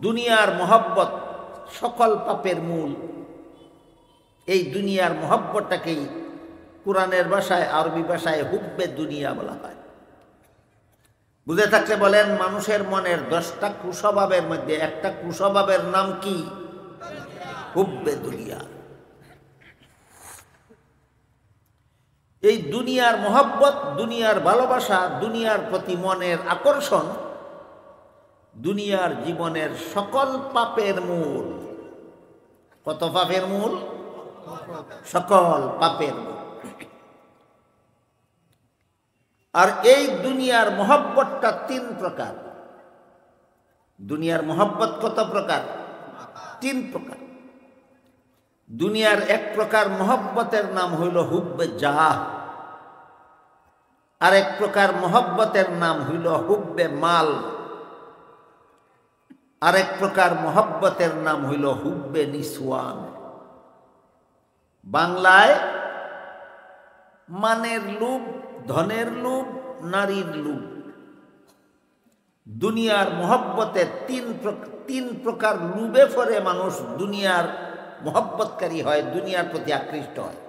দুনিয়ার মহব্বত সকল পাপের মূল। এই দুনিয়ার মহব্বতটাকেই কোরআনের ভাষায়, আরবি ভাষায় হুব্বে দুনিয়া বলা হয়। বুঝে থাকলে বলেন, মানুষের মনের 10টা কুস্বভাবের মধ্যে একটা কুস্বভাবের নাম কি? হুব্বে দুনিয়া। এই দুনিয়ার মহব্বত, দুনিয়ার ভালোবাসা, দুনিয়ার প্রতি মনের আকর্ষণ দুনিয়ার জীবনের সকল পাপের মূল। কত পাপের মূল? সকল পাপের মূল। আর এই দুনিয়ার মহব্বতটা 3 প্রকার। দুনিয়ার মহব্বত কত প্রকার? 3 প্রকার। দুনিয়ার এক প্রকার মহব্বতের নাম হইল হুব্বে জাহ, আরেক প্রকার মহব্বতের নাম হইল হুব্বে মাল, আরেক প্রকার মহব্বতের নাম হইল হুব্বে নিসওয়ান। বাংলায় মানের লোভ, ধনের লোভ, নারীর লোভ। দুনিয়ার মহব্বতে 3 প্রকার লোভে পড়ে মানুষ দুনিয়ার মহব্বতকারী হয়, দুনিয়ার প্রতি আকৃষ্ট হয়।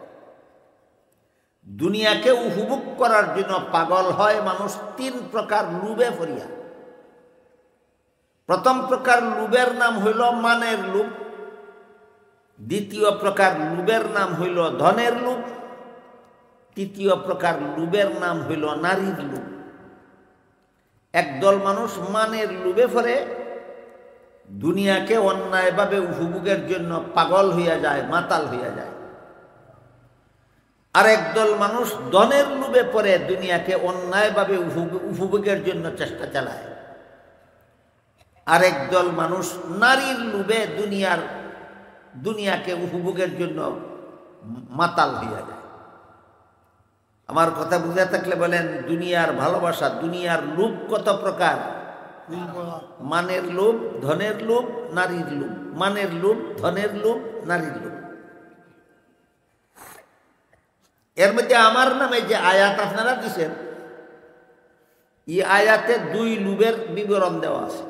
দুনিয়াকে উপভোগ করার জন্য পাগল হয় মানুষ 3 প্রকার লোভে পড়িয়া। প্রথম প্রকার লোভের নাম হইল মানের লোভ, দ্বিতীয় প্রকার লোভের নাম হইল ধনের লোভ, তৃতীয় প্রকার লোভের নাম হইল নারীর লোভ। একদল মানুষ মানের লোভে পড়ে দুনিয়াকে অন্যায়ভাবে উপভোগের জন্য পাগল হইয়া যায়, মাতাল হইয়া যায়। আর একদল মানুষ ধনের লোভে পড়ে দুনিয়াকে অন্যায়ভাবে উপভোগের জন্য চেষ্টা চালায়। আর একদল মানুষ নারীর লোভে দুনিয়াকে উপভোগের জন্য মাতাল হইয়া যায়। আমার কথা বুঝে থাকলে বলেন, দুনিয়ার ভালোবাসা, দুনিয়ার লোভ কত প্রকার? মানের লোভ, ধনের লোভ, নারীর লোভ। মানের লোভ, ধনের লোভ, নারীর লোভ। এর মধ্যে আমার নামে যে আয়াত আপনারা দিচ্ছেন, এই আয়াতে 2 লোভের বিবরণ দেওয়া আছে।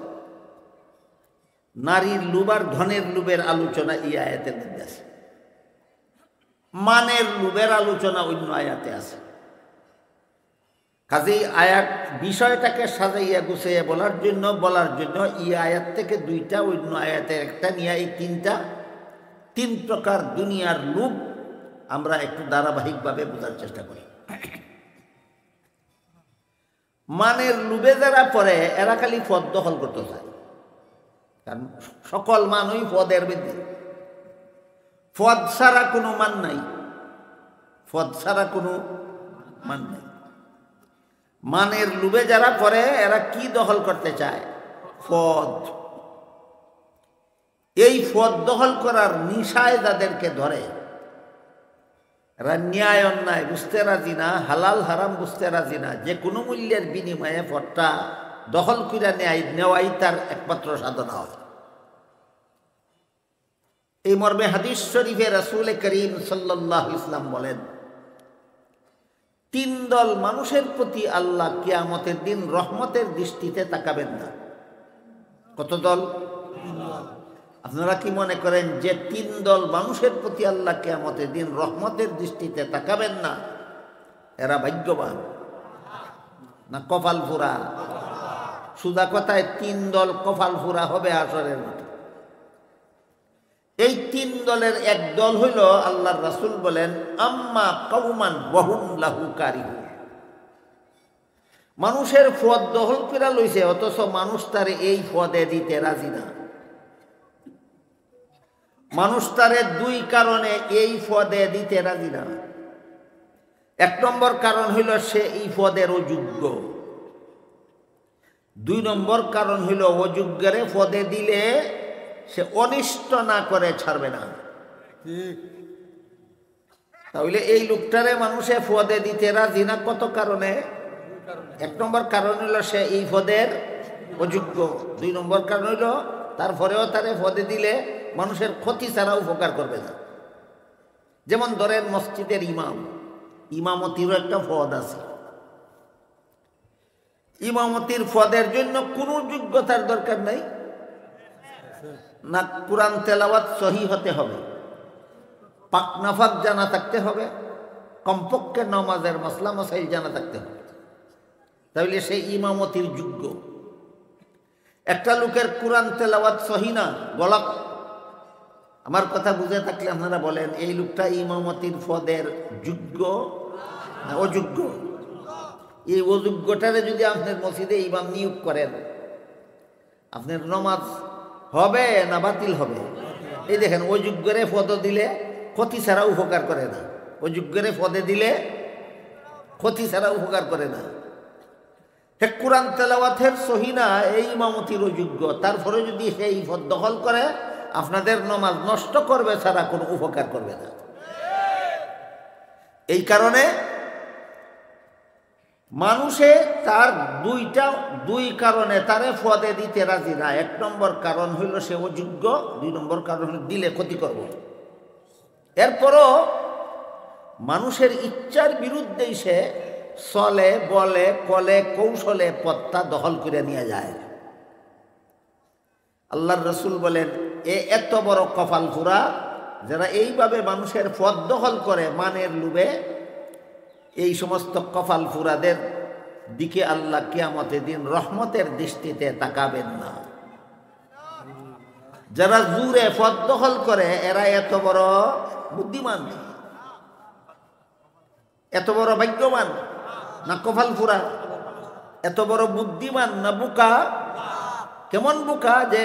নারীর লোভ আর ধনের লোভের আলোচনা এই আয়াতের মধ্যে আছে। মানের লোভের আলোচনা অন্য আয়াতে আছে। কাজেই আয়াত বিষয়টাকে সাজাইয়া গুছাইয়া বলার জন্য এই আয়াত থেকে 2টা, অন্য আয়াতের একটা নিয়ে এই 3 প্রকার দুনিয়ার লোভ আমরা একটু ধারাবাহিকভাবে বোঝার চেষ্টা করি। মানের লোভে যারা পড়ে এরা খালি পদ দখল করতে চায়। কারণ সকল মানুষ পদের মধ্যে, পদ ছাড়া কোনো মান নাই, পদ ছাড়া কোনো মান নাই। মানের লোভে যারা পড়ে এরা কি দখল করতে চায়? পদ। এই পদ দখল করার নিশায় যাদেরকে ধরে, এরা ন্যায় অন্যায় বুঝতে রাজি না, হালাল হারাম বুঝতে রাজি না। যে কোনো মূল্যের বিনিময়ে পদটা দখল করে নেওয়াই তার একমাত্র সাধনা হয়। এই মর্মে হাদিস শরীফে রাসূল করিম সাল্লাল্লাহু আলাইহি ওয়াসাল্লাম বলেন, 3 দল মানুষের প্রতি আল্লাহ কিয়ামতের দিন রহমতের দৃষ্টিতে তাকাবেন না। কত দল? আপনারা কি মনে করেন যে 3 দল মানুষের প্রতি আল্লাহ কিয়ামতের দিন রহমতের দৃষ্টিতে তাকাবেন না, এরা ভাগ্যবান না কপাল ফুরা? সুদা কথায় 3 দল কপাল ফুরা হবে আসরের মাঠে। এই 3 দলের এক দল হইল, আল্লাহর রাসূল বলেন, আম্মা কওমান ওয়াহুম লাহু কারিহুন। মানুষের পদ দখল করে লইছে, অথচ মানুষ তারে এই পদে দিতে রাজি না। মানুষ তারে 2 কারণে এই পদে দিতে রাজি না। 1 নম্বর কারণ হইল সে এই পদের অযোগ্য। 2 নম্বর কারণ হইল অযোগ্যরে পদে দিলে সে অনিষ্ট না করে ছাড়বে না। তাহলে এই লোকটারে মানুষে পদে দিতে রাজি না কত কারণে? 1 নম্বর কারণ হইল সে এই পদের অযোগ্য। 2 নম্বর কারণ হইল তারপরেও তারে পদে দিলে মানুষের ক্ষতি ছাড়া উপকার করবে না। যেমন ধরেন মসজিদের ইমাম, ইমামতিরও একটা পদ আছে। ইমামতির পদের জন্য কোনো যোগ্যতার দরকার নাই, না কোরআন তেলাওয়াত সহি হতে হবে, পাক নাফাক জানা থাকতে হবে, কমপক্ষে নামাজের মাসলা মাসাইল জানা থাকতে হবে, তাহলে সে ইমামতির যোগ্য। একটা লোকের কোরআন তেলাওয়াত সহি না, গলাপ, আমার কথা বুঝে থাকলে আপনারা বলেন এই লোকটা ইমামতির পদের যোগ্য না অযোগ্য? এই অযোগ্যটারে যদি আপনার মসজিদে ইমাম নিয়োগ করেন, আপনার নামাজ হবে না বাতিল হবে? এই দেখেন, অযোগ্যরে পদ দিলে ক্ষতি ছাড়া উপকার করে না, অযোগ্যরে পদে দিলে ক্ষতি ছাড়া উপকার করে না। হে কোরআন তেলাওয়াতের সহি না, এই ইমামতির অযোগ্য, তারপরে যদি সেই পদ দখল করে আপনাদের নামাজ নষ্ট করবে ছাড়া কোনো উপকার করবে না। এই কারণে মানুষে তার দুই কারণে তারে পদে দিতে রাজি না। এক নম্বর কারণ হইল সে অযোগ্য, দুই নম্বর কারণ হইল দিলে ক্ষতি করব। এরপরও মানুষের ইচ্ছার বিরুদ্ধেই সে চলে, বলে, কলে, কৌশলে পদটা দখল করে নিয়ে যায়। আল্লাহর রসুল বলেন, এত বড় কপাল ফুরা যারা এইভাবে মানুষের পদ দখল করে মানের লোভে, এই সমস্ত কপাল ফুরাদের দিকে আল্লাহ কিয়ামতের দিন রহমতের দৃষ্টিতে তাকাবেন না। যারা জুরে পদ দখল করে এরা এত বড় বুদ্ধিমান, এত বড় ভাগ্যবান না কপাল ফুরা? এত বড় বুদ্ধিমান না বোকা? কেমন বোকা যে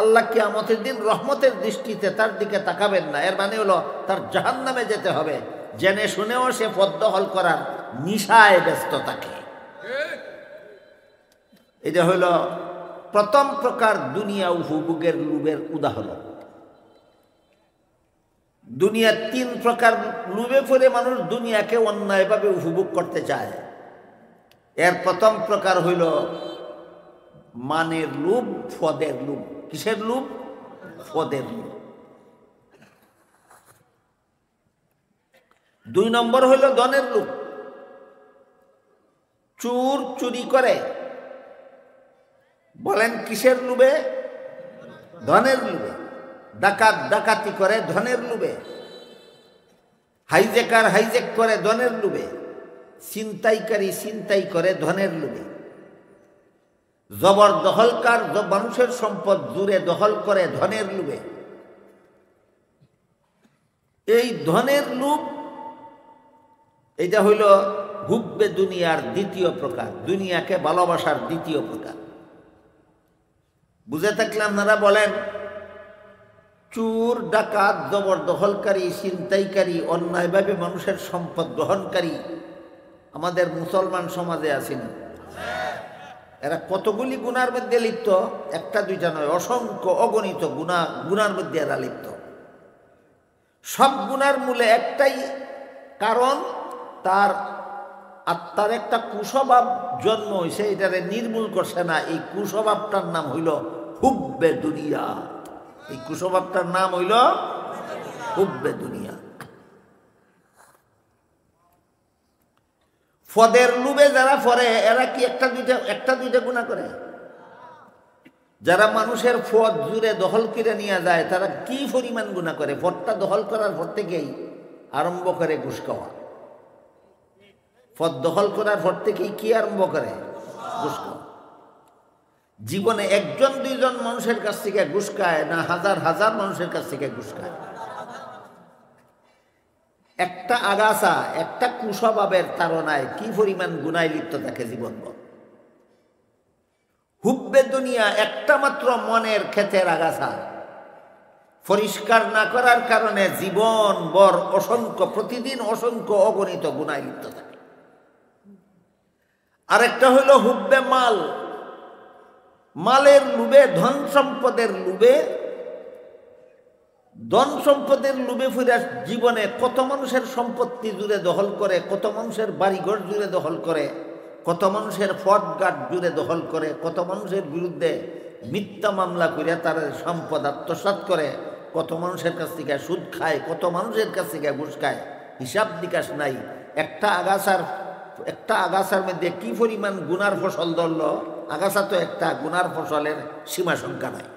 আল্লাহ কিয়ামতের দিন রহমতের দৃষ্টিতে তার দিকে তাকাবেন না। এর মানে হলো তার জাহান্নামে যেতে হবে। জেনে শুনেও সে পদ দখল করার নিশায় ব্যস্ত থাকে। এটা হইল প্রথম প্রকার দুনিয়া উপভোগের লোভের উদাহরণ। দুনিয়ার তিন প্রকার লোভে পড়ে মানুষ দুনিয়াকে অন্যায়ভাবে উপভোগ করতে চায়। এর প্রথম প্রকার হইল মানের লোভ, পদের লোভ। কিসের লোভ? পদের লোভ। দুই নম্বর হইল ধনের লোভ। চোর চুরি করে, বলেন কিসের লোভে? ধনের লোভে। ডাকাত ডাকাতি করে ধনের লোভে। হাইজেকার হাইজেক করে ধনের লোভে। ছিনতাইকারী ছিনতাই করে ধনের লোভে। জবরদখলকার মানুষের সম্পদ জুড়ে দখল করে ধনের লোভে। এই ধনের লোভ, এটা হইল হুব্বে দুনিয়ার দ্বিতীয় প্রকার, দুনিয়াকে ভালোবাসার দ্বিতীয় প্রকার। বুঝে থাকলে আপনারা বলেন, চোর ডাকাত জবরদখলকারী ছিনতাইকারী অন্যায়ভাবে মানুষের সম্পদ গ্রহণকারী আমাদের মুসলমান সমাজে আছেন। এরা কতগুলি গুনার মধ্যে লিপ্ত, একটা দুইটা নয়, অসংখ্য অগণিত গুনার মধ্যে এরা লিপ্ত। সব গুনার মূলে একটাই কারণ, তার আত্মার একটা কুস্বভাব জন্ম হয়েছে, এটারে নির্মূল করছে না। এই কুস্বভাবটার নাম হইল হুব্বে দুনিয়া। এই কুস্বভাবটার নাম হইল হুব্বে দুনিয়া। পদের লোভে যারা পড়ে এরা কি একটা দুইটা গুনাহ করে? যারা মানুষের পদ জুড়ে দখল করে নিয়ে যায় তারা কি পরিমাণ গুনাহ করে? পদটা দখল করার পর থেকেই আরম্ভ করে ঘুষ খাওয়া। পদ দখল করার পর থেকেই কি আরম্ভ করে? ঘুষ খাওয়া। জীবনে একজন দুইজন মানুষের কাছ থেকে ঘুষ খায় না হাজার হাজার মানুষের কাছ থেকে ঘুষ খায়। একটা আগাছা, একটা কুস্বভাবের তাড়নায় কি পরিমাণ গুনায় লিপ্ত থাকে জীবনভর। হুব্বে দুনিয়া একটা মাত্র মনের ক্ষেতের আগাছা, পরিষ্কার না করার কারণে জীবনভর প্রতিদিন অসংখ্য অগণিত গুনায় লিপ্ত থাকে। আরেকটা হইল হুব্বে মাল, মালের লোভে, ধন সম্পদের লোভে। ধন সম্পদের লোভে ফিরে জীবনে কত মানুষের সম্পত্তি জুড়ে দখল করে, কত মানুষের বাড়িঘর জুড়ে দখল করে, কত মানুষের ফটঘাট জুড়ে দখল করে, কত মানুষের বিরুদ্ধে মিথ্যা মামলা করে তার সম্পদ আত্মসাৎ করে, কত মানুষের কাছ থেকে সুদ খায়, কত মানুষের কাছ থেকে ঘুষ খায়, হিসাব নিকাশ নাই। একটা আগাছার মধ্যে কি পরিমাণ গুনার ফসল ধরল। আগাছা তো একটা, গুনার ফসলের সীমা সংখ্যা নাই।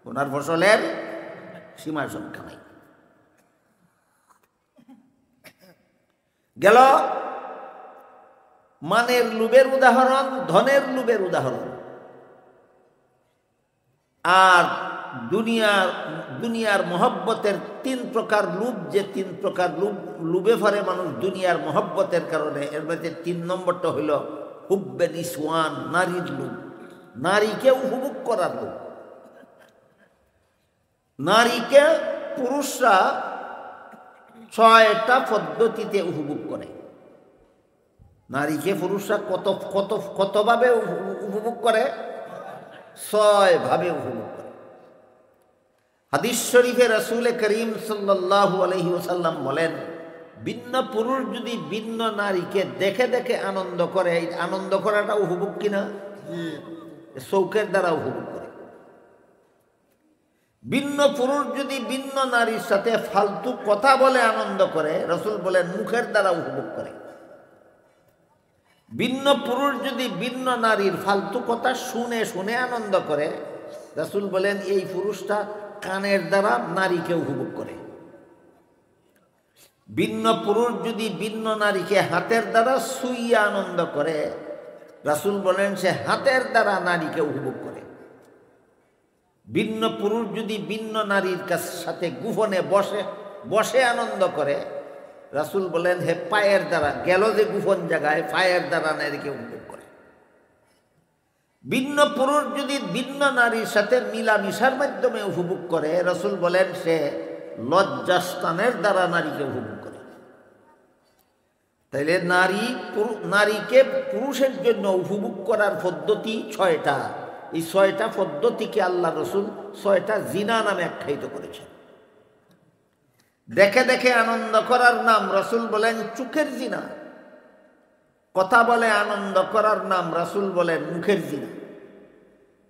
ওনার ফসলের সীমা সংখ্যা নাই। গেল মানের লোভের উদাহরণ, ধনের লোভের উদাহরণ। আর দুনিয়ার মহব্বতের তিন প্রকার লোভ, যে তিন প্রকার লোভে ফরে মানুষ দুনিয়ার মহব্বতের কারণে, এর মধ্যে 3 নম্বরটা হইল হুব্বে নিসওয়ান, নারীর লোভ, নারীকে উপভোগ করার লোভ। নারীকে পুরুষরা 6টা পদ্ধতিতে উপভোগ করে। নারীকে পুরুষরা কতভাবে উপভোগ করে? 6 ভাবে উপভোগ করে। হাদিস শরীফে রাসূল করিম সাল্লাল্লাহু আলাইহি ওয়াসাল্লাম বলেন, ভিন্ন পুরুষ যদি ভিন্ন নারীকে দেখে দেখে আনন্দ করে, এই আনন্দ করাটা উপভোগ কিনা? চৌকের দ্বারা উপভোগ করে। ভিন্ন পুরুষ যদি ভিন্ন নারীর সাথে ফালতু কথা বলে আনন্দ করে, রাসূল বলেন মুখের দ্বারা উপভোগ করে। ভিন্ন পুরুষ যদি ভিন্ন নারীর ফালতু কথা শুনে শুনে আনন্দ করে, রাসূল বলেন এই পুরুষটা কানের দ্বারা নারীকে উপভোগ করে। ভিন্ন পুরুষ যদি ভিন্ন নারীকে হাতের দ্বারা ছুঁইয়া আনন্দ করে, রাসূল বলেন সে হাতের দ্বারা নারীকে উপভোগ করে। ভিন্ন পুরুষ যদি ভিন্ন নারীর সাথে গোপনে বসে আনন্দ করে, রাসূল বলেন হে পায়ের দ্বারা, গেল যে গোপন জায়গায়, পায়ের দ্বারা নারীকে উপভোগ করে। ভিন্ন পুরুষ যদি ভিন্ন নারীর সাথে মিলামিশার মাধ্যমে উপভোগ করে, রাসূল বলেন সে লজ্জাস্থানের দ্বারা নারীকে উপভোগ করে। তাইলে নারীকে পুরুষের জন্য উপভোগ করার পদ্ধতি 6টা। এই 6টা পদ্ধতিকে আল্লাহ রসুল 6টা জিনা নামে আখ্যায়িত করেছেন। দেখে দেখে আনন্দ করার নাম রাসূল বলেন চোখের জিনা। কথা বলে আনন্দ করার নাম রাসূল বলেন মুখের জিনা।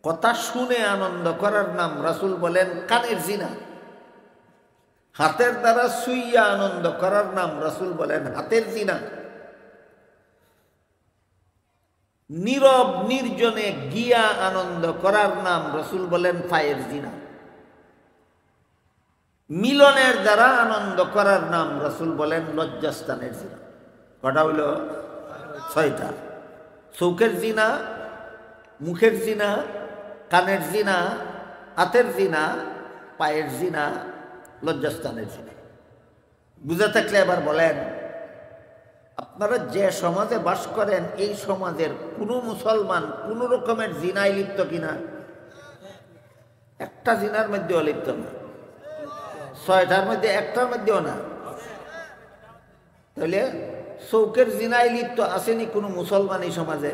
কথা শুনে আনন্দ করার নাম রাসূল বলেন কানের জিনা। হাতের দ্বারা ছুঁইয়া আনন্দ করার নাম রাসূল বলেন হাতের জিনা। নীরব নির্জনে গিয়া আনন্দ করার নাম রাসূল বলেন পায়ের জিনা। মিলনের দ্বারা আনন্দ করার নাম রাসূল বলেন লজ্জাস্থানের জিনা। কটা হইল? 6টা। চোখের জিনা, মুখের জিনা, কানের জিনা, হাতের জিনা, পায়ের জিনা, লজ্জাস্থানের জিনা। বুঝে থাকলে এবার বলেন, আপনারা যে সমাজে বাস করেন এই সমাজের কোনো মুসলমান কোনো রকমের জিনায় লিপ্ত কিনা? একটা জিনার মধ্যেও লিপ্ত না। 6টার মধ্যে একটার মধ্যেও না। তাহলে চৌকের জিনায় লিপ্ত আসেনি কোনো মুসলমান এই সমাজে?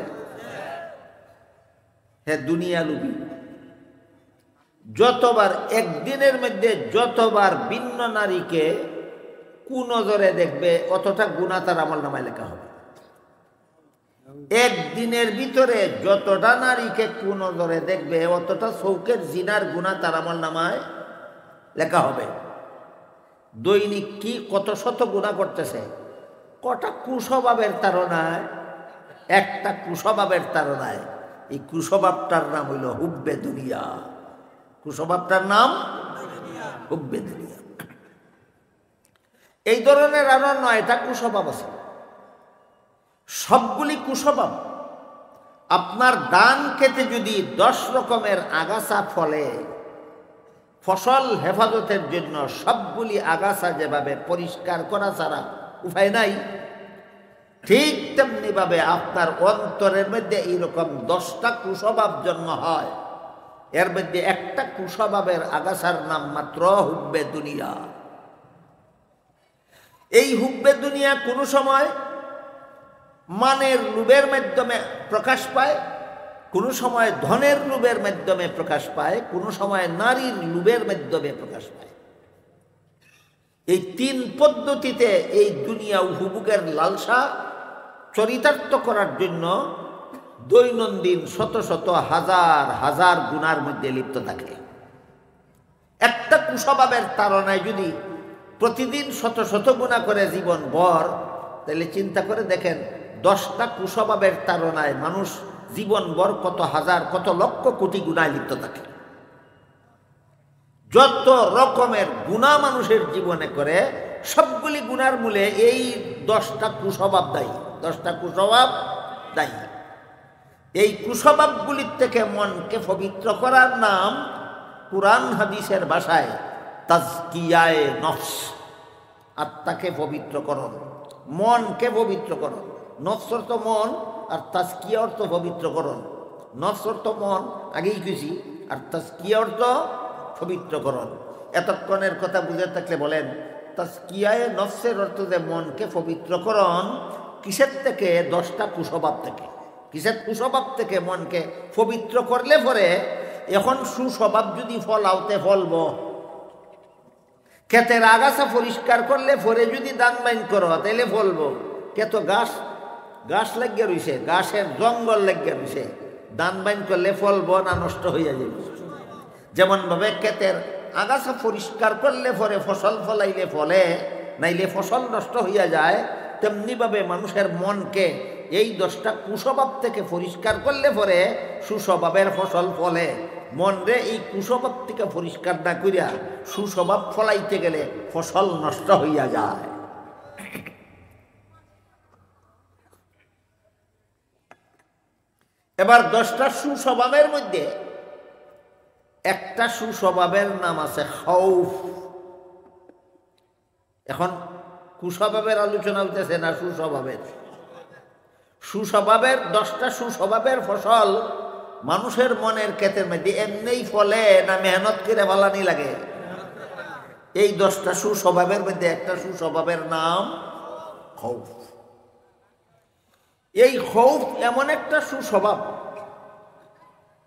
হ্যাঁ, দুনিয়া লুবি। যতবার একদিনের মধ্যে যতবার ভিন্ন নারীকে কুনজরে দেখবে, অতটা গুনাহ তার আমলনামায় লেখা হবে। একদিনের ভিতরে যতটা নারীকে কুনজরে দেখবে, অতটা চৌকের জিনার গুনাহ তার আমলনামায় লেখা হবে। দৈনিক কি কত শত গুনাহ করতেছে, কটা কুস্বভাবের তাড়নায়, একটা কুস্বভাবের তাড়নায়। এই কুস্বভাবটার নাম হইল হুব্বে দুনিয়া। কুস্বভাবটার নাম হুব্বে দুনিয়া। এই ধরনের আরো 9টা কুস্বভাব আছে। সবগুলি কুস্বভাব। আপনার ধান খেতে যদি 10 রকমের আগাছা ফলে, ফসল হেফাজতের জন্য সবগুলি আগাছা যেভাবে পরিষ্কার করা ছাড়া উপায় নাই, ঠিক তেমনি ভাবে আপনার অন্তরের মধ্যে এইরকম 10টা কুস্বভাব জন্ম হয়। এর মধ্যে একটা কুস্বভাবের আগাছার নাম মাত্র হুব্বে দুনিয়া। এই হুব্বে দুনিয়া কোনো সময় মানের লোভের মাধ্যমে প্রকাশ পায়, কোনো সময় ধনের লোভের মাধ্যমে প্রকাশ পায়, কোনো সময় নারীর লোভের মাধ্যমে প্রকাশ পায়। এই 3 পদ্ধতিতে এই দুনিয়া উপভোগের লালসা চরিতার্থ করার জন্য দৈনন্দিন শত শত হাজার হাজার গুনার মধ্যে লিপ্ত থাকে। একটা কুস্বভাবের তাড়নায় যদি প্রতিদিন শত শত গুনাহ করে জীবন ভর, তাহলে চিন্তা করে দেখেন 10টা কুস্বভাবের তাড়নায় মানুষ জীবন ভর কত হাজার কত লক্ষ কোটি গুনায় লিপ্ত থাকে। যত রকমের গুনাহ মানুষের জীবনে করে সবগুলি গুনার মূলে এই 10টা কুস্বভাব দায়ী। 10টা কুস্বভাব দায়ী। এই কুস্বভাবগুলির থেকে মনকে পবিত্র করার নাম কুরআন হাদিসের ভাষায় তাজকিয়ায়ে নফস, আত্মাকে পবিত্রকরণ, মনকে পবিত্রকরণ। নফস অর্থ মন, আর তাজকিয়া অর্থ পবিত্রকরণ। নফস অর্থ মন, আগেই কইছি, আর তাজকিয়া অর্থ পবিত্রকরণ। এতক্ষণের কথা বুঝে থাকলে বলেন, তাজকিয়ায়ে নফসের অর্থ যে মনকে পবিত্রকরণ, কিসের থেকে? 10টা কুস্বভাব থেকে। কিসের কুস্বভাব থেকে মনকে পবিত্র করলে পরে এখন সুস্বভাব যদি ফলাওতে ফলব। ক্ষেতের আগাছা পরিষ্কার করলে পরে যদি দান বাইন করো তাইলে ফলবো। ক্ষেত গাছ লাগিয়ে রইছে, গাছের জঙ্গল লাগিয়ে রইছে, দান বাইন করলে ফলবো না নষ্ট হইয়া যাবে? যেমনভাবে ক্ষেতের আগাছা পরিষ্কার করলে পরে ফসল ফলাইলে ফলে, নাইলে ফসল নষ্ট হইয়া যায়, তেমনিভাবে মানুষের মনকে এই 10টা কুস্বভাব থেকে পরিষ্কার করলে পরে সুস্বভাবের ফসল ফলে। মন রে এই কুস্বভাব থেকে পরিষ্কার না করিয়া সুস্বভাব ফলাইতে গেলে ফসল নষ্ট হইয়া যায়। এবার 10টা সুস্বভাবের মধ্যে একটা সুস্বভাবের নাম আছে খৌফ। এখন কুস্বভাবের আলোচনা হইতেছে না সুস্বভাবের? সুস্বভাবের 10টা সুস্বভাবের ফসল মানুষের মনের ক্ষেতের মধ্যে এমনিই ফলে না মেহনত করে ভালানি লাগে? এই 10টা সুস্বভাবের মধ্যে একটা সুস্বভাবের নাম খৌফ। এই খৌফ এমন একটা সুস্বভাব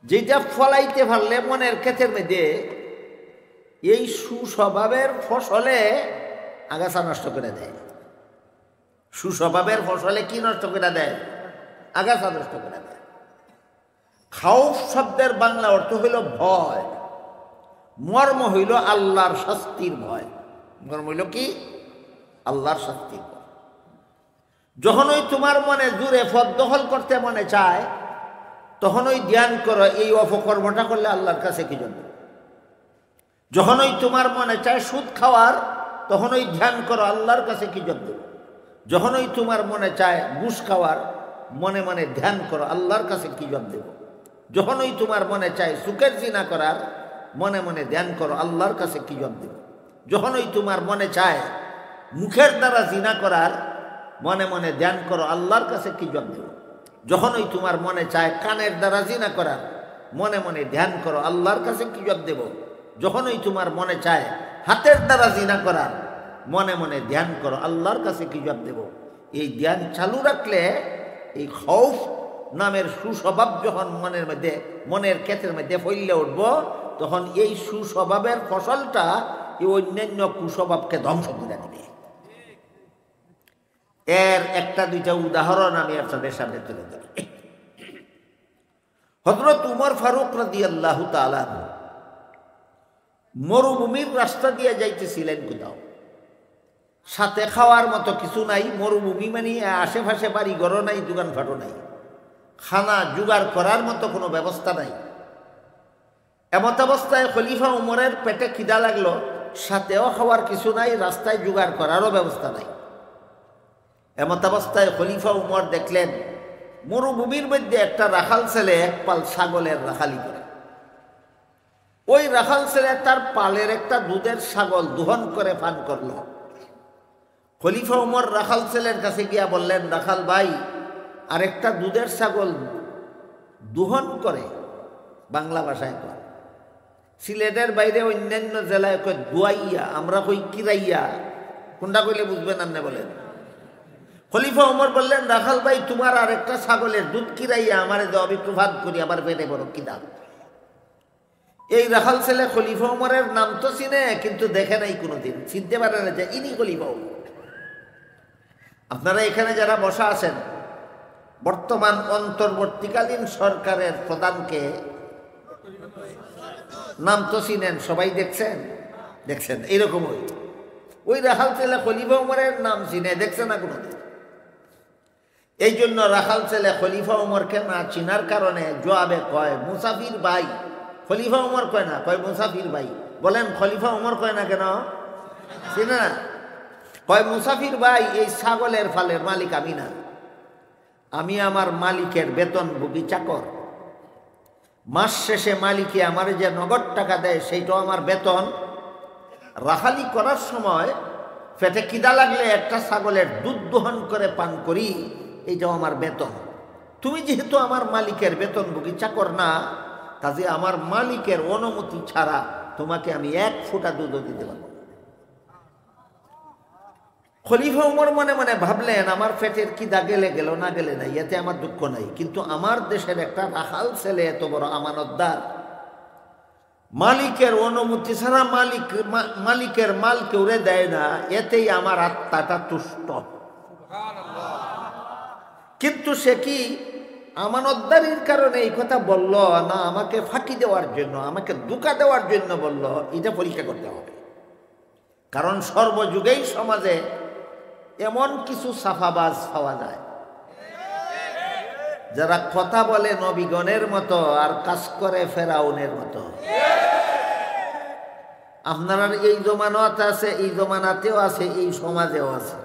যেটা ফলাইতে পারলে মনের ক্ষেতের মধ্যে এই সুস্বভাবের ফসলে আগাছা নষ্ট করে দেয়। সুস্বভাবের ফসলে কি নষ্ট করে দেয়? আগাছা নষ্ট করে দেয়। খাউফ শব্দের বাংলা অর্থ হইল ভয়, মর্ম হইল আল্লাহর শাস্তির ভয়। মর্ম হইল কি? আল্লাহর শাস্তির ভয়। যখন ওই তোমার মনে জুড়ে পথ দখল করতে মনে চায়, তখন ওই ধ্যান করো এই অপকর্মটা করলে আল্লাহর কাছে কি জন্য। যখন ওই তোমার মনে চায় সুদ খাওয়ার, তখন ওই ধ্যান করো আল্লাহর কাছে কি জন্য। যখন ওই তোমার মনে চায় ঘুষ খাওয়ার, মনে মনে ধ্যান করো আল্লাহর কাছে কি জবাব দেব। যখন ওই তোমার মনে চায় সুখের জিনা করার, মনে মনে ধ্যান করো আল্লাহর কাছে কি জবাব দেব। যখন ওই তোমার মনে চায় মুখের দ্বারা জিনা করার, মনে মনে ধ্যান করো আল্লাহর কাছে কি জবাব দেব। যখন ওই তোমার মনে চায় কানের দ্বারা জিনা করার, মনে মনে ধ্যান করো আল্লাহর কাছে কি জবাব দেব। যখন ওই তোমার মনে চায় হাতের দ্বারা জিনা করার, মনে মনে ধ্যান করো আল্লাহর কাছে কি জবাব দেব। এই ধ্যান চালু রাখলে এই খৌফ নামের সুস্বভাব যখন মনের ক্ষেতের মধ্যে ফইলে উঠব, তখন এই সুস্বভাবের ফসলটা এই অন্যান্য কুস্বভাবকে ধ্বংস করে দিবে। এর একটা দুইটা উদাহরণ আমি আপনাদের সামনে তুলে ধরি। হযরত উমর ফারুক রাদিয়াল্লাহু তাআলা মরুভূমির রাস্তা দিয়ে যাইতেছিলেন কোথাও, সাথে খাওয়ার মতো কিছু নাই। মরুভূমি মানে আশেপাশে বাড়ি ঘরও নাই, দোকানপাটও নাই, খানা জোগাড় করার মতো কোনো ব্যবস্থা নাই। এমত অবস্থায় খলিফা উমরের পেটে খিদা লাগলো, সাথেও খাওয়ার কিছু নাই, রাস্তায় জোগাড় করারও ব্যবস্থা নাই। এমত অবস্থায় খলিফা উমর দেখলেন মরুভূমির মধ্যে একটা রাখাল ছেলে এক পাল ছাগলের রাখালি করে। ওই রাখাল ছেলে তার পালের একটা দুধের ছাগল দোহন করে পান করল। খলিফা উমর রাখাল ছেলের কাছে গিয়া বললেন, রাখাল ভাই, আরেকটা দুধের ছাগল দোহন করে, বাংলা ভাষায় কয়। সিলেটের বাইরে অন্যান্য জেলায় কয় দুয়াইয়া, আমরা কই কিরাইয়া। কোনটা কইলে বুঝবেন আপনি বলেন? খলিফা উমর বললেন, রাখাল ভাই, তোমার আরেকটা ছাগলের দুধ কিরাইয়া আমারে দাও, আমি একটু ভাত করি, আবার পেটে বড় কিনা। এই রাখাল ছেলে খলিফা উমরের নাম তো চিনে, কিন্তু দেখে নাই কোনোদিন, চিনতে পারে না যে ইনি খলিফা উমর। আপনারা এখানে যারা বসা আছেন, বর্তমান অন্তর্বর্তীকালীন সরকারের প্রধানকে নাম তো চিনেন, সবাই দেখছেন এইরকম। ওই রাখাল ছেলে খলিফা উমরের নাম চিনে, দেখছে না কোনোদিন। এই জন্য রাখাল ছেলে খলিফা উমরকে না চিনার কারণে জবাবে কয় মুসাফির ভাই। খলিফা উমর কয় না, কয় মুসাফির ভাই। বলেন খলিফা ওমর কয় না কেন? চিনে না? কয় মুসাফির ভাই, এই ছাগলের ফালের মালিক আমি না, আমি আমার মালিকের বেতনভোগী চাকর। মাস শেষে মালিকে আমার যে নগদ টাকা দেয় সেইটাও আমার বেতন। রাখালি করার সময় পেটে খিদা লাগলে একটা ছাগলের দুধ দোহন করে পান করি, এইটাও আমার বেতন। তুমি যেহেতু আমার মালিকের বেতনভোগী চাকর না, কাজে আমার মালিকের অনুমতি ছাড়া তোমাকে আমি এক ফোঁটা দুধও দিতে পারব। খলিফা উমর মনে মনে ভাবলেন, আমার পেটের খিদা গেলে গেল, না গেলে নাই, এতে আমার দুঃখ নাই, কিন্তু আমার দেশের একটা রাখাল ছেলে এত বড় আমানতদার, মালিকের অনুমতি ছাড়া মালিকের মাল কেউ দেয় না, এতেই আমার আত্মাটা তুষ্ট। কিন্তু সে কি আমানতদারির কারণে এই কথা বলল, না আমাকে ফাঁকি দেওয়ার জন্য, আমাকে ধোঁকা দেওয়ার জন্য বলল? এটা পরীক্ষা করতে হবে। কারণ সর্বযুগেই সমাজে এমন কিছু সাফাবাজ পাওয়া যায় যারা কথা বলে নবীগণের মতো আর কাজ করে ফেরাউনের মতো। আপনার এই জমানাতে আছে, এই জমানাতেও আছে, এই সমাজেও আছে।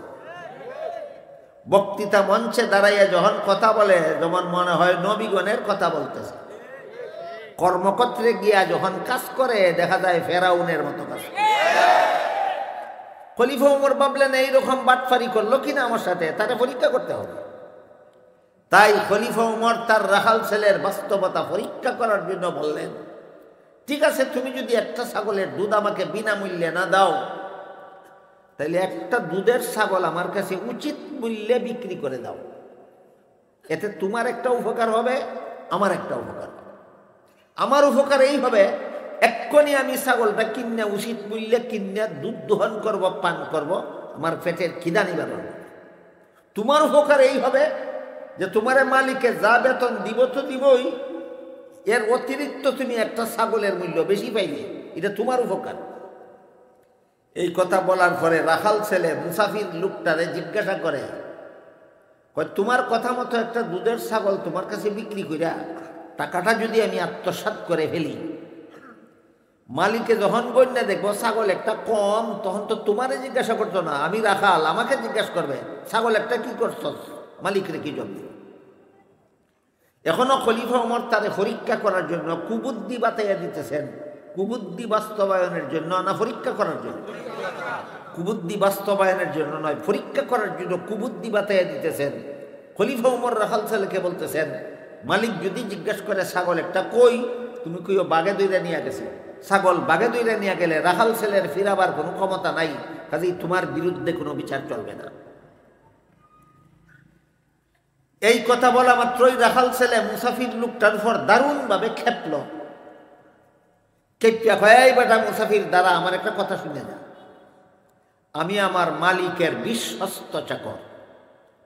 বক্তৃতা মঞ্চে দাঁড়াইয়া যখন কথা বলে, যেমন মনে হয় নবীগণের কথা বলতেছে, কর্মক্ষেত্রে গিয়া যখন কাজ করে দেখা যায় ফেরাউনের মতো কাজ। খলিফা উমর ভাবলেন এইরকম বাটফারি করলো কিনা আমার সাথে, তাকে পরীক্ষা করতে হবে। তাই খলিফা উমর তার রাখাল ছেলের বাস্তবতা পরীক্ষা করার জন্য বললেন, ঠিক আছে, তুমি যদি একটা ছাগলের দুধ আমাকে বিনামূল্যে না দাও, তাহলে একটা দুধের ছাগল আমার কাছে উচিত মূল্যে বিক্রি করে দাও। এতে তোমার একটা উপকার হবে, আমার একটা উপকার হবে। আমার উপকার এই হবে, এক্ষুনি আমি ছাগলটা কিনে উচিত মূল্যে কিনে দুধ দোহন করব, পান করব, আমার পেটের খিদা নিবারণ হবে। তোমার উপকার এই হবে যে তোমার মালিকে যা বেতন দিব তো দিবই, এর অতিরিক্ত তুমি একটা ছাগলের মূল্য বেশি পাইবে, এটা তোমার উপকার। এই কথা বলার পরে রাখাল ছেলে মুসাফির লোকটারে জিজ্ঞাসা করে, তোমার কথা মতো একটা দুধের ছাগল তোমার কাছে বিক্রি কইরা টাকাটা যদি আমি আত্মসাৎ করে ফেলি, মালিকে যখন গণ্যা দেখবো ছাগল একটা কম, তখন তো তোমারে জিজ্ঞাসা করতো না, আমি রাখাল, আমাকে জিজ্ঞাসা করবে ছাগল একটা কি করছ, মালিকরে কি জব দিব। এখনো খলিফা ওমর তারে পরীক্ষা করার জন্য কুবুদ্ধি বাতাইয়া দিতেছেন। কুবুদ্ধি বাস্তবায়নের জন্য না পরীক্ষা করার জন্য? কুবুদ্ধি বাস্তবায়নের জন্য নয়, পরীক্ষা করার জন্য কুবুদ্ধি বাতাইয়া দিতেছেন। খলিফা ওমর রাখাল ছেলেকে বলতেছেন, মালিক যদি জিজ্ঞাসা করে ছাগল একটা কই, তুমি কইও বাগে দইরা নিয়ে গেছে। ছাগল বাগে দইরা নিয়ে গেলে রাখাল ছেলের ফিরাবার কোনো ক্ষমতা নাই, কাজেই তোমার বিরুদ্ধে কোনো বিচার চলবে না। এই কথা বলা মাত্রই রাখাল ছেলে মুসাফির লোকটার উপর দারুণভাবে খেপল। কেপিয়া কয়, এই বেটা মুসাফির, দ্বারা আমার একটা কথা শুনে যা। আমি আমার মালিকের বিশ্বস্ত চাকর,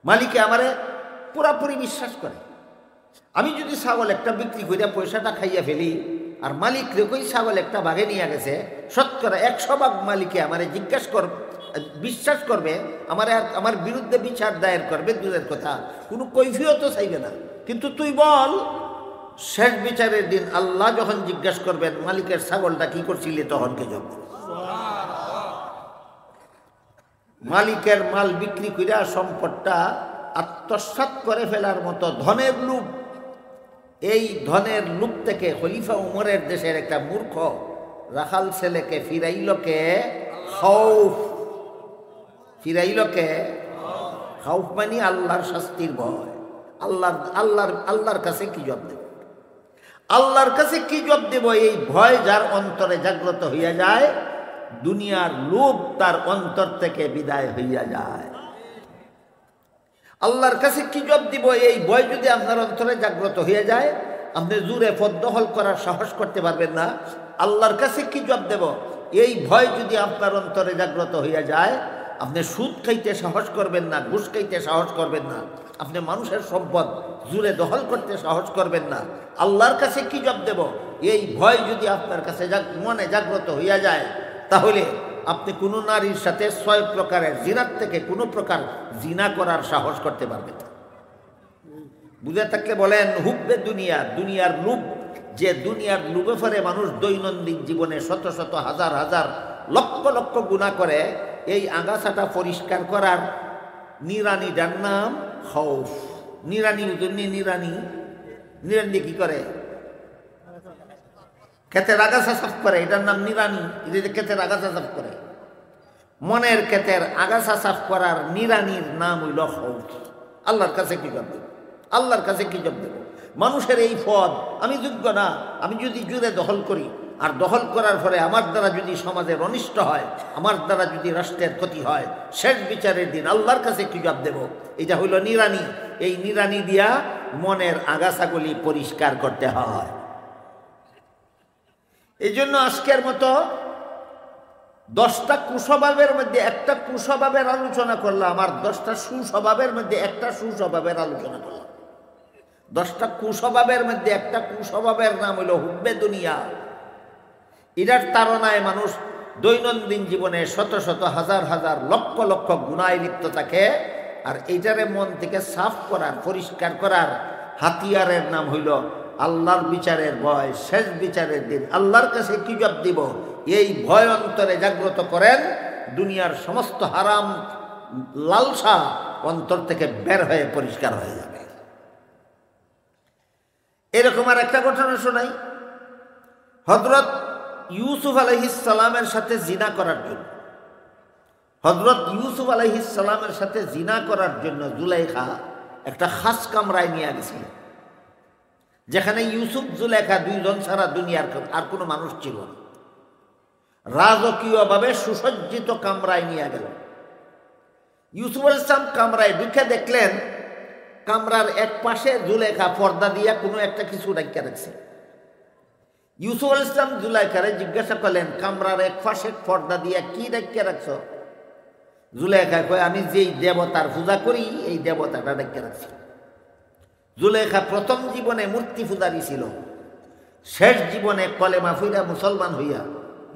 মালিকে আমারে পুরাপুরি বিশ্বাস করে। আমি যদি ছাগল একটা বিক্রি করে পয়সাটা খাইয়া ফেলি, আর মালিক রেখেই ছাগল একটা বাঘে নিয়ে গেছে, শতকরা 100 ভাগ মালিকে আমারে বিশ্বাস করবে, আমার বিরুদ্ধে বিচার দায়ের করবে, দূরের কথা কোনো কৈফিয়তও চাইবে না। কিন্তু তুই বল, শেষ বিচারের দিন আল্লাহ যখন জিজ্ঞাসা করবেন মালিকের ছাগলটা কি করছিলে, তখন কে জবাব? মালিকের মাল বিক্রি করিয়া সম্পদটা আত্মসাৎ করে ফেলার মতো ধনের লোভ, এই ধনের লোভ থেকে খলিফা উমরের দেশের একটা মূর্খ রাখাল ছেলেকে ফিরাইল কে? খাউফ। ফিরাইল কে? খাউফ মানে আল্লাহর শাস্তির ভয়। আল্লাহর কাছে কি জবাব দেব? আল্লাহর কাছে কি জবাব দেব? এই ভয় যার অন্তরে জাগ্রত হইয়া যায়, দুনিয়ার লোভ তার অন্তর থেকে বিদায় হইয়া যায়। আল্লাহর কাছে কি জবাব দিব? এই ভয় যদি আপনার অন্তরে জাগ্রত হয়ে যায়, আপনি জোরে পথ দখল করার সাহস করতে পারবেন না। আল্লাহর কাছে কি জবাব দেব? এই ভয় যদি আপনার অন্তরে জাগ্রত হইয়া যায়, আপনি সুদ খাইতে সাহস করবেন না, ঘুষ খাইতে সাহস করবেন না, আপনি মানুষের সম্পদ জোরে দখল করতে সাহস করবেন না। আল্লাহর কাছে কি জবাব দেব? এই ভয় যদি আপনার কাছে মনে জাগ্রত হইয়া যায়, তাহলে আপনি কোনো নারীর সাথে 6 প্রকারের জিনার থেকে কোনো প্রকার জিনা করার সাহস করতে পারবেন না। বুঝে থাকলে বলেন, হুব্বে দুনিয়া, দুনিয়ার লোভ যে দুনিয়ার লোভে পড়ে মানুষ দৈনন্দিন জীবনে শত শত হাজার হাজার লক্ষ লক্ষ গুনাহ করে, এই আগাছাটা পরিষ্কার করার নিড়ানিটার নাম খৌফ। নিড়ানি নিড়ানি নিড়ানি কি করে? ক্ষেতের আগাছা সাফ করে, এটার নাম নিড়ানি। এটা ক্ষেতের আগাছা সাফ করে। মনের ক্ষেতের আগাছা সাফ করার নিড়ানির নাম হইল খৌফ। আল্লাহর কাছে কি জবাব দেব? আল্লাহর কাছে কি জবাব দেব? মানুষের এই পদ আমি যোগ্য না, আমি যদি জুড়ে দখল করি, আর দখল করার ফলে আমার দ্বারা যদি সমাজের অনিষ্ট হয়, আমার দ্বারা যদি রাষ্ট্রের ক্ষতি হয়, শেষ বিচারের দিন আল্লাহর কাছে কি জবাব দেব? এটা হইল নিড়ানি। এই নিড়ানি দিয়া মনের আগাছাগুলি পরিষ্কার করতে হয়। এই জন্য আজকের মতো 10টা কুস্বভাবের মধ্যে একটা কুস্বভাবের আলোচনা করলাম, আর 10টা সুস্বভাবের মধ্যে একটা সুস্বভাবের আলোচনা করলাম। 10টা কুস্বভাবের মধ্যে একটা কুস্বভাবের নাম হইল হুব্বে দুনিয়া। এটার তাড়নায় মানুষ দৈনন্দিন জীবনে শত শত হাজার হাজার লক্ষ লক্ষ গুনায় লিপ্ত থাকে। আর এইটারে মন থেকে সাফ করার, পরিষ্কার করার হাতিয়ারের নাম হইল আল্লাহর বিচারের ভয়। শেষ বিচারের দিন আল্লাহর কাছে কি জবাব দিব, এই ভয় অন্তরে জাগ্রত করেন। দুনিয়ার সমস্ত হারাম লালসা অন্তর থেকে বের হয়ে পরিষ্কার হয়ে যাবে। এরকম আর একটা ঘটনা শোনাই। হযরত ইউসুফ আলাইহিস সালামের সাথে জিনা করার জন্য, হযরত ইউসুফ আলাইহিস সালামের সাথে জিনা করার জন্য জুলাইখা একটা খাস কামরায় নিয়ে গেছিল, যেখানে ইউসুফ জুলাইখা দুইজন ছাড়া দুনিয়ার আর কোনো মানুষ ছিল না। রাজকীয়ভাবে সুসজ্জিত কামরায় নিয়ে গেল। ইউসুফ আলাইহিস সালাম কামরায় ঢুকে দেখলেন কামরার এক পাশে জুলাইখা পর্দা দিয়া কোনো একটা কিছু রাখিয়া রাখছে। ইউসুফ আলাইহিস সালাম জুলাইখারে জিজ্ঞাসা করলেন, কামরার এক পাশে পর্দা দিয়া কি রাখিয়া রাখছ? জুলাইখা কয়, আমি যেই দেবতার পূজা করি এই দেবতাটা রাখিয়া রাখছি। জুলাইখা প্রথম জীবনে মূর্তি পূজারী ছিল, শেষ জীবনে কলেমা ফিরা মুসলমান হইয়া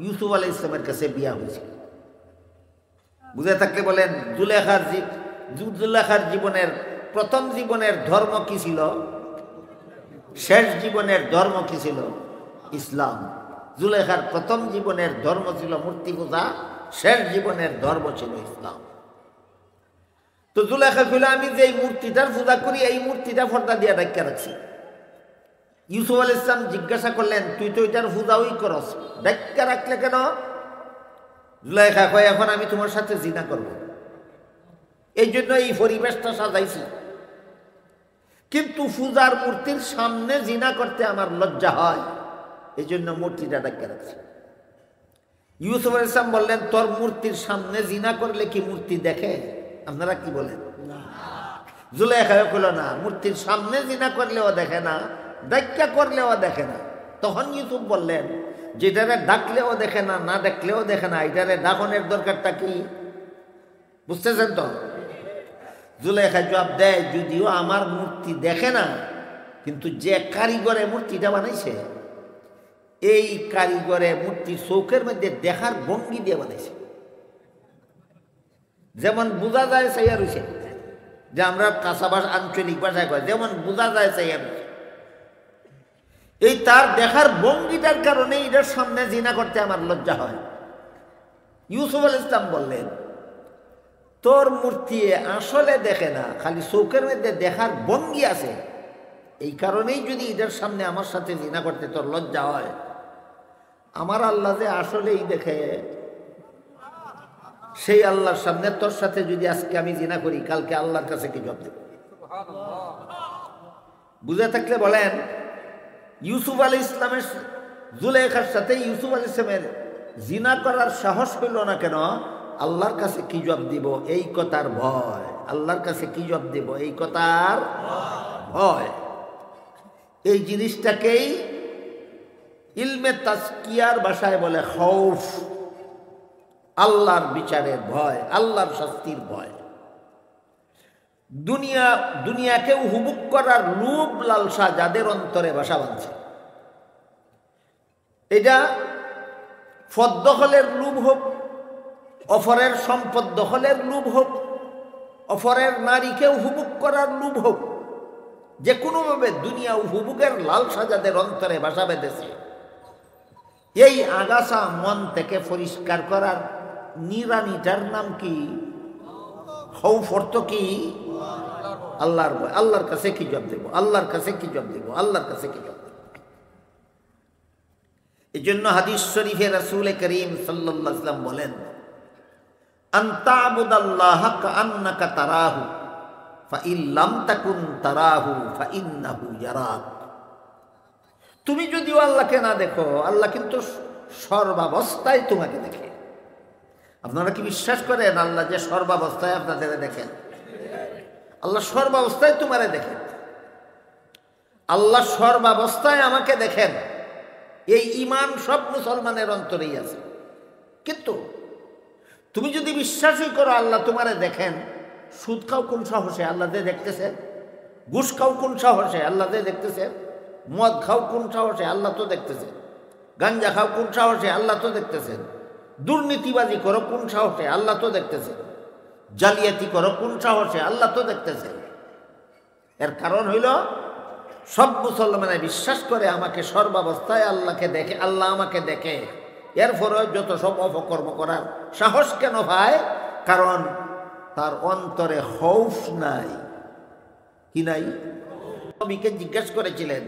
ইউসুফ আলাইহিস সালামের কাছে বিয়া হয়েছিল। বুঝে থাকলে বলেন, জুলাইখার জীবনের প্রথম জীবনের ধর্ম কি ছিল? শেষ জীবনের ধর্ম কি ছিল? ইসলাম। জুলাইখার প্রথম জীবনের ধর্ম ছিল মূর্তি পূজা, শেষ জীবনের ধর্ম ছিল ইসলাম। তো জুলাইখা কইল, আমি যে এই মূর্তিটার পূজা করি এই মূর্তিটা পর্দা দিয়ে ঢাকা রাখছি। ইউসুফ আলাইহিস সালাম জিজ্ঞাসা করলেন, তুই তো এটার পূজাই করস, ঢাকা রাখলে কেন? জুলাইখা কয়, এখন আমি তোমার সাথে জিনা করব, এই জন্য এই পরিবেশটা সাজাইছি। কিন্তু পূজার মূর্তির সামনে জিনা করতে আমার লজ্জা হয়, এই জন্য মূর্তিটা ঢাকা রাখছি। ইউসুফ আলাইহিস সালাম বললেন, তোর মূর্তির সামনে জিনা করলে কি মূর্তি দেখে? আপনারা কি বলেন? জুলাইখা কইল, না, মূর্তির সামনে জিনা করলেও দেখে না, ডাক্কা করলেও দেখে না। তখন ইউসুফ বললেন, যেটারে ডাকলেও দেখে না, না ডাকলেও দেখে না, এটারে ডাকনের দরকারটা কি? বুঝতেছেন তো? জুলাইখা জবাব দেয়, যদিও আমার মূর্তি দেখে না, কিন্তু যে কারিগরে মূর্তিটা বানাইছে এই কারিগরে মূর্তি চৌকের মধ্যে দেখার ভঙ্গি দিয়ে বানাইছে, যেমন বোঝা যায় চাইয়া রয়েছে, যে আমরা কাঁচা ভাষা আঞ্চলিক ভাষায় কয় যেমন বোঝা যায় চাইয়া রয়েছে। এই তার দেখার ভঙ্গিটার কারণে এটার সামনে জিনা করতে আমার লজ্জা হয়। ইউসুফ আলাইহিস সালাম বললেন, তোর মূর্তি আসলে দেখে না, খালি চৌকের মধ্যে দেখার ভঙ্গি আছে, এই কারণেই যদি এটার সামনে আমার সাথে জিনা করতে তোর লজ্জা হয়, আমার আল্লাহ যে আসলেই দেখে, সেই আল্লাহর সামনে তোর সাথে যদি আজকে আমি জিনা করি, কালকে আল্লাহর কাছে কি জবাব দেব? বুঝে থাকলে বলেন, ইউসুফ আলাইহিস সালামের জুলাইখার সাথে ইউসুফ আলাইহিস সালামের জিনা করার সাহস হইল না কেন? আল্লাহর কাছে কি জবাব দিব এই কথার ভয়। আল্লাহর কাছে কি জবাব দিব এই কথার ভয়। এই জিনিসটাকেই ইলমে তাজকিয়ার ভাষায় বলে খৌফ, আল্লাহর বিচারের ভয়, আল্লাহর শাস্তির ভয়। দুনিয়াকে উপভোগ করার লোভ লালসা যাদের অন্তরে বাসা বাঁধছে, এটা পদ দখলের লোভ হোক, অপরের সম্পদ দখলের লোভ হোক, অপরের নারীকে উপভোগ করার লোভ হোক, যে কোনোভাবে দুনিয়া উপভোগের লালসা যাদের অন্তরে বাসা বেঁধেছে, এই আগাছা মন থেকে পরিষ্কার করার নিরানিটার নাম কি? খৌফ অর্থ কি? আল্লাহর ভয়। আল্লাহর কাছে কি জবাব দেব? আল্লাহর কাছে কি জবাব দেব? আল্লাহর কাছে কি জবাব দেব? এই জন্য হাদিস শরীফে রাসূল করিম সাল্লাল্লাহু আলাইহি ওয়াসাল্লাম বলেন, আনতাবুদাল্লাহ কাআন্নাকা তারাহু ফাইন লাম তাকুন তারাহু ফাইন্নাহু ইয়ারাক। তুমি যদিও আল্লাহকে না দেখো, আল্লাহ কিন্তু সর্বাবস্থায় তোমাকে দেখে। আপনারা কি বিশ্বাস করেন আল্লাহ যে সর্বাবস্থায় আপনাদের দেখেন? আল্লাহ সর্বাবস্থায় তোমারে দেখেন। আল্লাহ সর্বাবস্থায় আমাকে দেখেন, এই ঈমান সব মুসলমানের অন্তরেই আছে। কিন্তু তুমি যদি বিশ্বাসই করো আল্লাহ তোমারে দেখেন, সুদ খাও কোন সাহসে? আল্লাহ যে দেখতেছেন। ঘুষ খাও কোন সাহসে? আল্লাহ যে দেখতেছেন। মদ খাও কোন সাহসে? আল্লাহ তো দেখতেছেন। গাঞ্জা খাও কোন সাহসে? আল্লাহ তো দেখতেছেন। দুর্নীতিবাজি করো কোন সাহসে? আল্লাহ তো দেখতেছেন। জালিয়াতি করো কোন সাহসে? আল্লাহ তো দেখতেছেন। এর কারণ হইল সব মুসলমানে বিশ্বাস করে আমাকে সর্বাবস্থায় আল্লাহকে দেখে, আল্লাহ আমাকে দেখে। এরপরে যত সব অপকর্ম করার সাহস কেন পায়? কারণ তার অন্তরে খৌফ নাই। কি নাই? নবীকে জিজ্ঞেস করেছিলেন,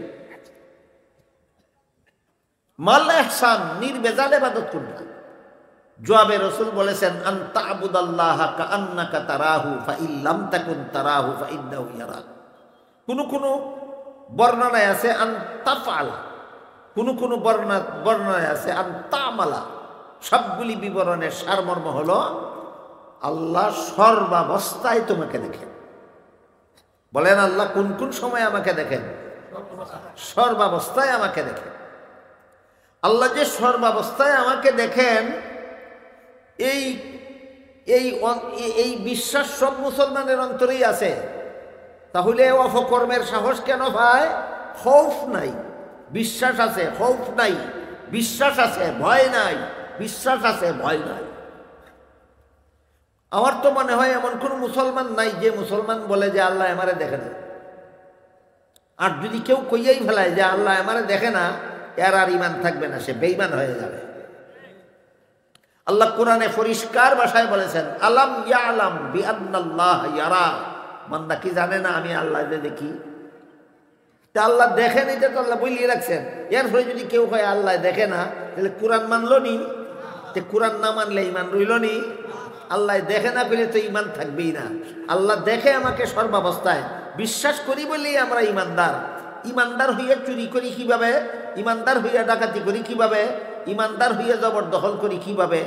মাল ইহসান, নির্বেজাল ইবাদত কোনটা? জবাবে রাসূল বলেছেন, আন তা'বুদাল্লাহা কাআন্নাকা তারাহু ফাইন লাম তাকুন তারাহু ফাইন্নাহু ইয়ারাক। কোন বর্ণনায় আছে আন তাফআলা, কোন বর্ণনায় আছে আন তা'মালা। সবগুলি বিবরণের সারমর্ম হলো আল্লাহ সর্বাবস্থায় তোমাকে দেখেন। বলেন আল্লাহ কোন কোন সময় আমাকে দেখেন? সর্বাবস্থায় আমাকে দেখেন। আল্লাহ যে সর্বাবস্থায় আমাকে দেখেন, এই বিশ্বাস সব মুসলমানের অন্তরেই আছে। তাহলে অপকর্মের সাহস কেন পায়? খৌফ নাই, বিশ্বাস আছে। খৌফ নাই, বিশ্বাস আছে, ভয় নাই। বিশ্বাস আছে, ভয় নাই। আমার তো মনে হয় এমন কোন মুসলমান নাই যে মুসলমান বলে যে আল্লাহ আমারে দেখে না। আর যদি কেউ কইয়াই ফেলায় যে আল্লাহ আমারে দেখে না, এর আর ঈমান থাকবে না, সে বেঈমান হয়ে যাবে। আল্লাহ কোরআনে পরিষ্কার ভাষায় বলেছেন, আলাম ইয়ালাম বিআন্নাল্লাহ ইয়ারা। বান্দা কি জানে না আমি আল্লাহ যে দেখি? তা আল্লাহ দেখেন, এটা তো আল্লাহ বলিয়ে রাখছেন। এরপরে যদি কেউ কয় আল্লাহ দেখে না, তাহলে কোরআন মানলো নি? কোরআন না মানলে ঈমান রইল নি? আল্লাহ দেখে না পেলে তো ঈমান থাকবেই না। আল্লাহ দেখে আমাকে সর্বাবস্থায়, বিশ্বাস করি বলেই আমরা ঈমানদার। ঈমানদার হইয়া চুরি করি কিভাবে? ঈমানদার হইয়া ডাকাতি করি কিভাবে? ঈমানদার হইয়া জবরদখল করি কিভাবে?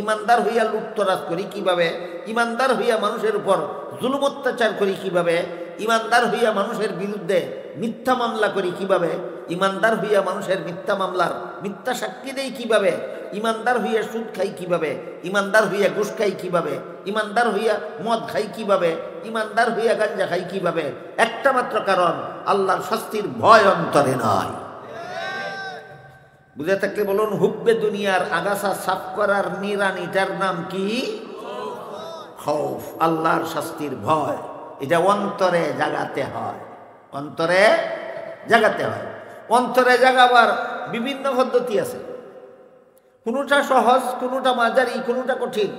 ঈমানদার হইয়া লুটতরাজ করি কিভাবে? ঈমানদার হইয়া মানুষের উপর জুলুম অত্যাচার করি কিভাবে? ঈমানদার হইয়া মানুষের বিরুদ্ধে মিথ্যা মামলা করি কিভাবে? ঈমানদার হইয়া মানুষের মিথ্যা মামলার মিথ্যা সাক্ষী দেই কিভাবে? ঈমানদার হইয়া সুদ খাই কিভাবে? ঈমানদার হইয়া ঘুষ খাই কিভাবে? ঈমানদার হইয়া মদ খাই কিভাবে? ঈমানদার হইয়া গাঞ্জা খাই কিভাবে? একটা মাত্র কারণ, আল্লাহর শাস্তির ভয় অন্তরে নাই। বুঝে থাকলে বলুন, হুব্বে দুনিয়ার আগাছা সাফ করার নিরানিটার নাম কি? খৌফ, আল্লাহর শাস্তির ভয়। এটা অন্তরে জাগাতে হয়, অন্তরে জাগাতে হয়। অন্তরে জাগাবার বিভিন্ন পদ্ধতি আছে, কোনোটা সহজ, কোনোটা মাঝারি, কোনোটা কঠিন।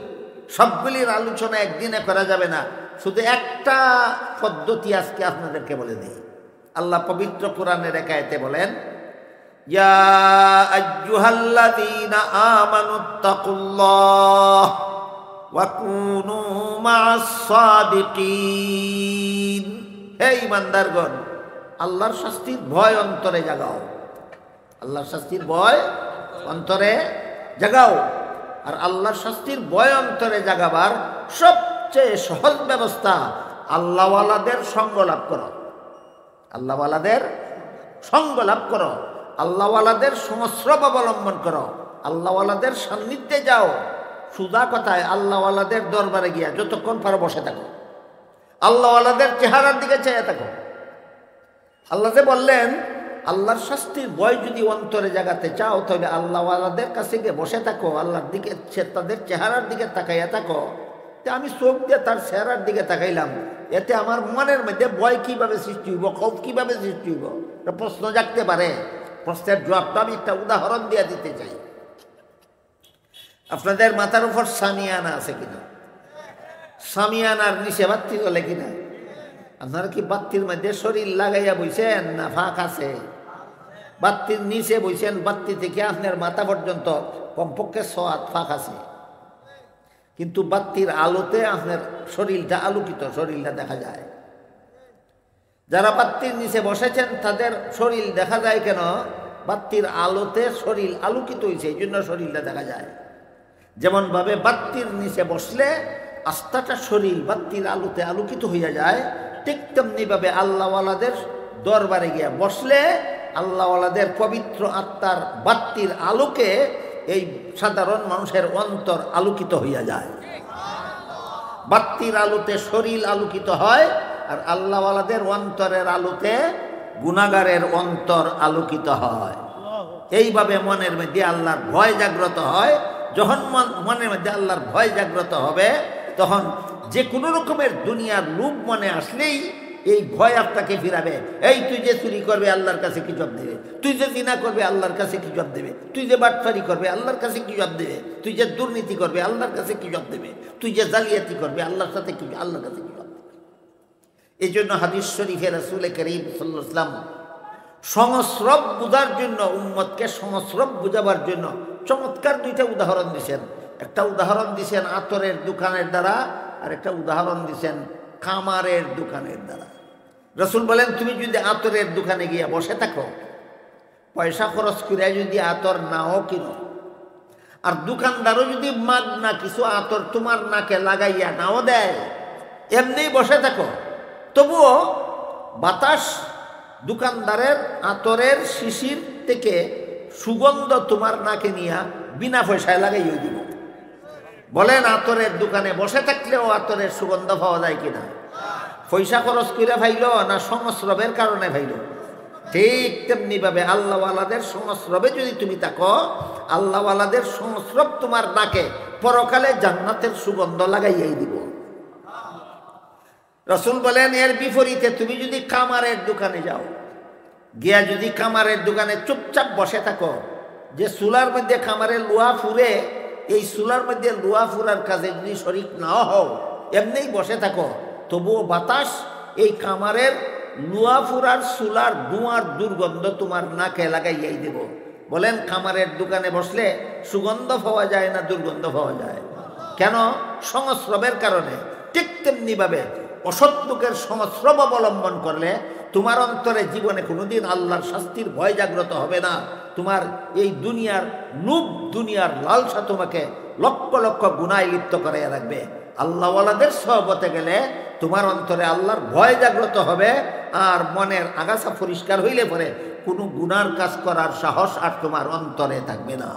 সবগুলির আলোচনা একদিনে করা যাবে না। শুধু একটা পদ্ধতি আজকে আপনাদেরকে বলে দিই। আল্লাহ পবিত্র কোরআনের এক আয়াতে বলেন, ইয়া আইয়ুহাল্লাযীনা আমানুত্তাকুল্লাহ ওয়া কুনু মা'আস সাদিকিন। হে ঈমানদারগণ, আল্লাহর শাস্তির ভয় অন্তরে জাগাও। আল্লাহর শাস্তির ভয় অন্তরে জাগাও। আর আল্লাহর শাস্তির ভয় অন্তরে জাগাবার সবচেয়ে সহজ ব্যবস্থা, আল্লাহওয়ালাদের সঙ্গ লাভ করো। আল্লাহওয়ালাদের সঙ্গ লাভ করো, আল্লাহওয়ালাদের সংস্রব অবলম্বন করো, আল্লাহওয়ালাদের সান্নিধ্যে যাও। সুদা কথায় আল্লাহওয়ালাদের দরবারে গিয়া যতক্ষণ পারো বসে থাকো, আল্লাহওয়ালাদের চেহারার দিকে চেয়ে থাকো। আল্লাহ যে বললেন, আল্লাহর শাস্তির ভয় যদি অন্তরে জাগাতে চাও, তবে আল্লাহওয়ালাদের কাছে গিয়ে বসে থাকো, আল্লাহর দিকে, তাদের চেহারার দিকে তাকাইয়া থাকো। আমি চোখ দিয়ে তার চেহারার দিকে তাকাইলাম, এতে আমার মনের মধ্যে ভয় কিভাবে সৃষ্টি হইব, ক্ষোভ কিভাবে সৃষ্টি হইব, একটা প্রশ্ন জাগতে পারে। প্রশ্নের জবাবটা আমি একটা উদাহরণ দিয়ে দিতে চাই। আপনাদের মাথার উপর সামিয়ানা আছে কিনা? সামিয়ানার নিচে বাত্তি জ্বলে কিনা? আপনারা কি বাত্তির মধ্যে শরীর লাগাইয়া বইছেন না ফাঁক আছে? বাত্তির নিচে বইছেন, বাত্তি থেকে আপনার মাথা পর্যন্ত কমপক্ষে 6 হাত ফাঁক আছে, কিন্তু বাত্তির আলোতে আপনার শরীরটা আলোকিত, শরীরটা দেখা যায়। যারা বাত্তির নিচে বসেছেন তাদের শরীর দেখা যায় কেন? বাত্তির আলোতে শরীর আলোকিত হয়েছে, এই জন্য শরীরটা দেখা যায়। যেমনভাবে বাত্তির নিচে বসলে আস্থাটা শরীর বাত্তির আলোতে আলোকিত হইয়া যায়, ঠিক তেমনিভাবে আল্লাহওয়ালাদের দরবারে গিয়া বসলে আল্লাহওয়ালাদের পবিত্র আত্মার বাত্তির আলোকে এই সাধারণ মানুষের অন্তর আলোকিত হইয়া যায়। বাত্তির আলোতে শরীর আলোকিত হয়, আর আল্লাহওয়ালাদের অন্তরের আলোতে গুনাহগারের অন্তর আলোকিত হয়। এইভাবে মনের মধ্যে আল্লাহর ভয় জাগ্রত হয়। যখন মনের মধ্যে আল্লাহর ভয় জাগ্রত হবে, তখন যে কোনো রকমের দুনিয়ার লোভ মনে আসলেই এই ভয় আপনাকে ফিরাবে। এই তুই যে চুরি করবে আল্লাহর কাছে কি জবাব দেবে? তুই যে জিনা করবে আল্লাহর কাছে কি জবাব দেবে? তুই যে বাটফারি করবে আল্লাহর কাছে কি জবাব দেবে? তুই যে দুর্নীতি করবে আল্লাহর কাছে কি জবাব দেবে? তুই যে জালিয়াতি করবে আল্লাহর সাথে কি, আল্লাহর কাছে কি জবাব দেবে? এই জন্য হাদিস শরীফে রাসূল করিম সাল্লাল্লাহু আলাইহি ওয়াসাল্লাম সংস্রব বুঝার জন্য, উম্মতকে সংস্রব বুঝাবার জন্য চমৎকার 2টা উদাহরণ দিয়েছেন। একটা উদাহরণ দিয়েছেন আতরের দোকানের দ্বারা, আর একটা উদাহরণ দিয়েছেন কামারের দোকানের দ্বারা। রাসূল বলেন, তুমি যদি আতরের দোকানে গিয়ে বসে থাকো, পয়সা খরচ করে যদি আতর নাও কিনো, আর দোকানদারও যদি মাগনা কিছু আতর তোমার নাকে লাগাইয়া নাও দেয়, এমনি বসে থাকো, তবুও বাতাস দোকানদারের আতরের শিশির থেকে সুগন্ধ তোমার নাকে নিয়ে বিনা পয়সায় লাগাইয়ে দিব। বলেন, আতরের দোকানে বসে থাকলেও আতরের সুগন্ধ পাওয়া যায় কিনা? পয়সা খরচ করে ভাইল না সংস্রবের কারণে ভাইল? ঠিক তেমনিভাবে আল্লাহওয়ালাদের সংস্রবে যদি তুমি থাকো, আল্লাহওয়ালাদের সংস্রব তোমার নাকে পরকালে জান্নাতের সুগন্ধ লাগাইয়াই দিব। রাসূল বলেন, এর বিপরীতে তুমি যদি কামারের দোকানে যাও, গিয়া যদি কামারের দোকানে চুপচাপ বসে থাকো, যে চুলার মধ্যে কামারের লোহা ফুরে, এই চুলার মধ্যে লোহা ফুরার কাজে যদি শরীক না হও, এমনিই বসে থাকো, তবুও বাতাস এই কামারের লোহা ফুরার চুলার ধোঁয়ার দুর্গন্ধ তোমার নাকে লাগাইয়াই দেব। বলেন, কামারের দোকানে বসলে সুগন্ধ পাওয়া যায় না দুর্গন্ধ পাওয়া যায়? কেন? সংস্রবের কারণে। ঠিক তেমনিভাবে অসৎ লোকের সংস্রব অবলম্বন করলে তোমার অন্তরে জীবনে কোনোদিন আল্লাহর শাস্তির ভয় জাগ্রত হবে না। তোমার এই দুনিয়ার লোভ, দুনিয়ার লালসা তোমাকে লক্ষ লক্ষ গুনায় লিপ্ত করাইয়া রাখবে। আল্লাহওয়ালাদের সহবতে গেলে তোমার অন্তরে আল্লাহর ভয় জাগ্রত হবে, আর মনের আগাছা পরিষ্কার হইলে পরে কোনো গুনার কাজ করার সাহস আর তোমার অন্তরে থাকবে না।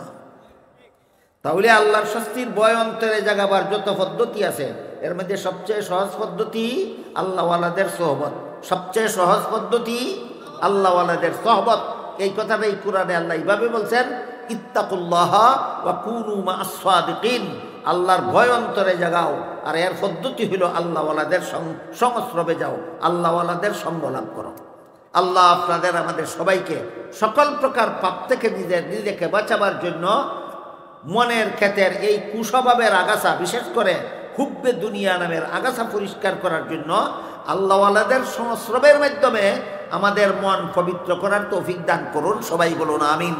তাহলে আল্লাহর শাস্তির ভয় অন্তরে জাগাবার যত পদ্ধতি আছে, এর মধ্যে সবচেয়ে সহজ পদ্ধতি আল্লাহওয়ালাদের সোহবত। সবচেয়ে সহজ পদ্ধতি আল্লাহওয়ালাদের সোহবত। এই কথাটাই কোরআনে আল্লাহ এইভাবে বলছেন, ইত্তাকুল্লাহ ওয়া কুনু মা'আস সাদিকিন। আল্লাহর ভয় অন্তরে জাগাও, আর এর পদ্ধতি হলো আল্লাহওয়ালাদের সংস্রবে যাও, আল্লাহওয়ালাদের সঙ্গ লাভ করো। আল্লাহ আপনাদের আমাদের সবাইকে সকল প্রকার পাপ থেকে নিজেকে বাঁচাবার জন্য মনের ক্ষেতের এই কুস্বভাবের আগাছা, বিশেষ করে হুব্বে দুনিয়া নামের আগাছা পরিষ্কার করার জন্য আল্লাহওয়ালাদের সংস্রবের মাধ্যমে আমাদের মন পবিত্র করার তৌফিক দান করুন। সবাই বলুন আমিন।